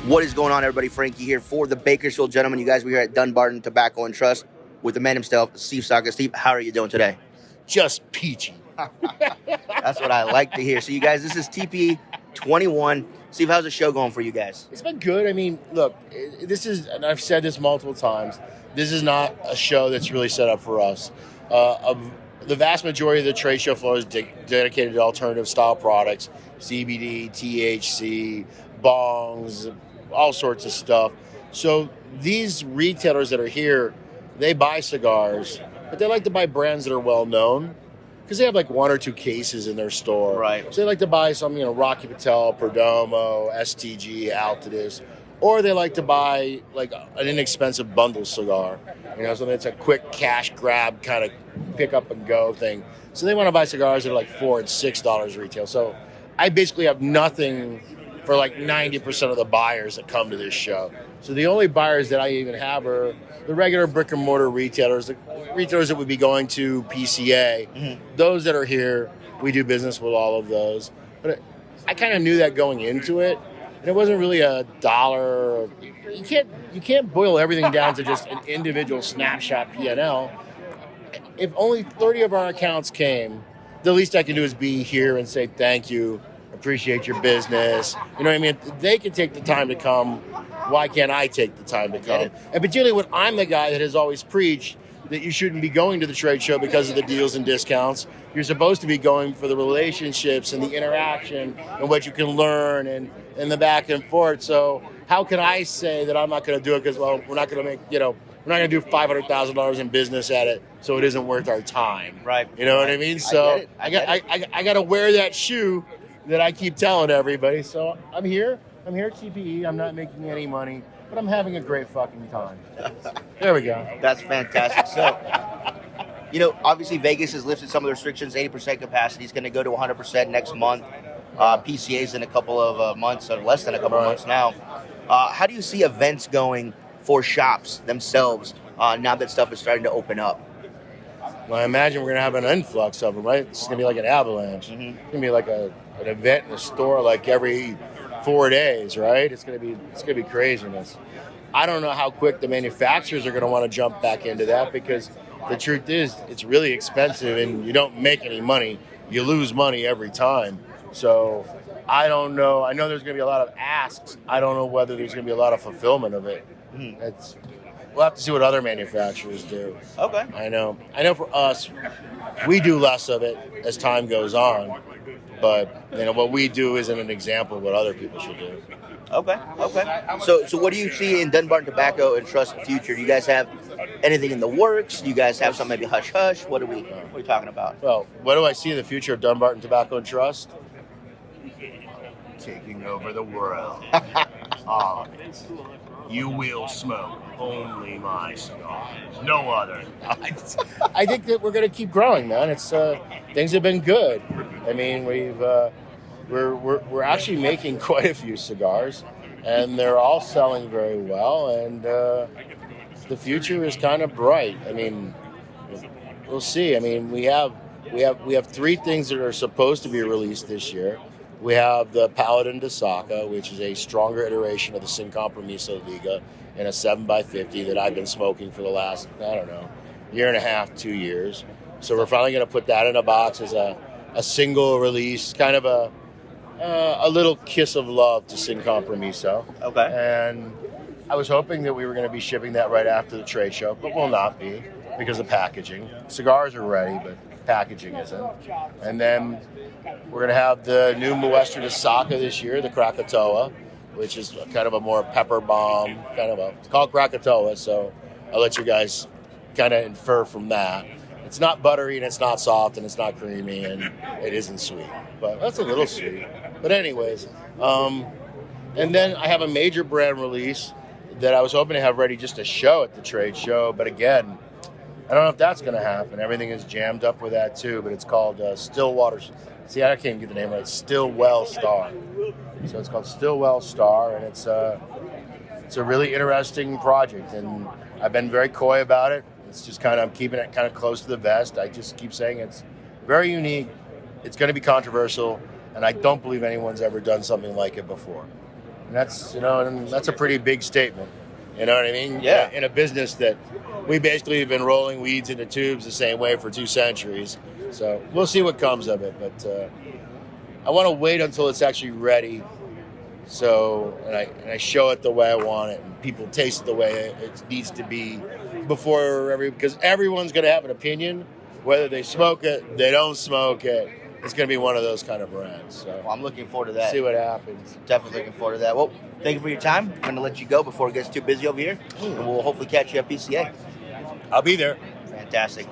What is going on, everybody? Frankie here for the Bakersfield gentlemen. You guys, we're here at Dunbarton Tobacco and Trust with the man himself, Steve Saka. Steve, how are you doing today? Just peachy. That's what I like to hear. So, you guys, this is TPE 21. Steve, how's the show going for you guys? It's been good. I mean, look, this is, and I've said this multiple times, this is not a show that's really set up for us. The vast majority of the trade show floor is dedicated to alternative style products, CBD, THC, bongs, all sorts of stuff. So these retailers that are here, they buy cigars, but they like to buy brands that are well known because they have like one or two cases in their store. Right. So they like to buy some, Rocky Patel, Perdomo, STG, Altadis, or they like to buy like an inexpensive bundle cigar, something that's a quick cash grab kind of pick up and go thing. So they want to buy cigars that are like $4 and $6 retail. So I basically have nothing for like 90% of the buyers that come to this show. So the only buyers that I even have are the regular brick and mortar retailers, the retailers that would be going to PCA. Mm-hmm. Those that are here, we do business with all of those. But I kind of knew that going into it, and it wasn't really a dollar. You can't boil everything down to just an individual snapshot P&L. If only 30 of our accounts came, the least I can do is be here and say thank you. Appreciate your business. You know what I mean? If they can take the time to come, why can't I take the time to come? And particularly when I'm the guy that has always preached that you shouldn't be going to the trade show because of the deals and discounts. You're supposed to be going for the relationships and the interaction and what you can learn and the back and forth. So how can I say that I'm not going to do it because, well, we're not going to make, we're not going to do $500,000 in business at it, so it isn't worth our time. Right. You know what I mean? So I got to wear that shoe that I keep telling everybody. So I'm here at TPE. I'm not making any money, but I'm having a great fucking time. There we go. That's fantastic. So, obviously Vegas has lifted some of the restrictions. 80% capacity is going to go to 100% next month. PCA's in a couple of months, or less than a couple of months now. How do you see events going for shops themselves now that stuff is starting to open up? Well, I imagine we're going to have an influx of them, right? It's going to be like an avalanche. Mm-hmm. It's going to be like an event in a store like every 4 days, right? It's going to be craziness. I don't know how quick the manufacturers are going to want to jump back into that because the truth is it's really expensive and you don't make any money. You lose money every time. So I don't know. I know there's going to be a lot of asks. I don't know whether there's going to be a lot of fulfillment of it. Mm-hmm. We'll have to see what other manufacturers do. Okay. I know for us, we do less of it as time goes on. But, what we do isn't an example of what other people should do. Okay. So what do you see in Dunbarton Tobacco and Trust future? Do you guys have anything in the works? Do you guys have something maybe hush-hush? What are we talking about? Well, what do I see in the future of Dunbarton Tobacco and Trust? Taking over the world. All of it. You will smoke only my cigar, no other. I think that we're going to keep growing, man. It's things have been good. I mean, we're actually making quite a few cigars, and they're all selling very well. And the future is kind of bright. I mean, we'll see. I mean, we have 3 things that are supposed to be released this year. We have the Paladin de Saka, which is a stronger iteration of the Sin Compromiso Liga in a 7x50 that I've been smoking for the last, year and a half, 2 years. So we're finally going to put that in a box as a single release, kind of a little kiss of love to Sin Compromiso. Okay. And I was hoping that we were going to be shipping that right after the trade show, but we'll not be because of packaging. Cigars are ready, but packaging isn't. And then we're going to have the new Moester de Saka this year, the Krakatoa, which is kind of a more pepper bomb, it's called Krakatoa, so I'll let you guys kind of infer from that. It's not buttery, and it's not soft, and it's not creamy, and it isn't sweet. But that's a little sweet. But anyways, and then I have a major brand release that I was hoping to have ready just to show at the trade show, but again, I don't know if that's going to happen. Everything is jammed up with that too, but it's called Stillwater. See, I can't get the name right. Stillwell Star. So it's called Stillwell Star, and it's a really interesting project, and I've been very coy about it. It's just I'm keeping it kind of close to the vest. I just keep saying it's very unique. It's going to be controversial, and I don't believe anyone's ever done something like it before. And that's and that's a pretty big statement. You know what I mean? Yeah. In a business that we basically have been rolling weeds into tubes the same way for 2 centuries. So we'll see what comes of it. But I want to wait until it's actually ready. So and I show it the way I want it, and people taste it the way it needs to be because everyone's going to have an opinion, whether they smoke it, they don't smoke it. It's going to be one of those kind of brands. So Well, I'm looking forward to that. see what happens. Definitely looking forward to that. Well, thank you for your time. I'm going to let you go before it gets too busy over here. And we'll hopefully catch you at PCA. I'll be there. Fantastic.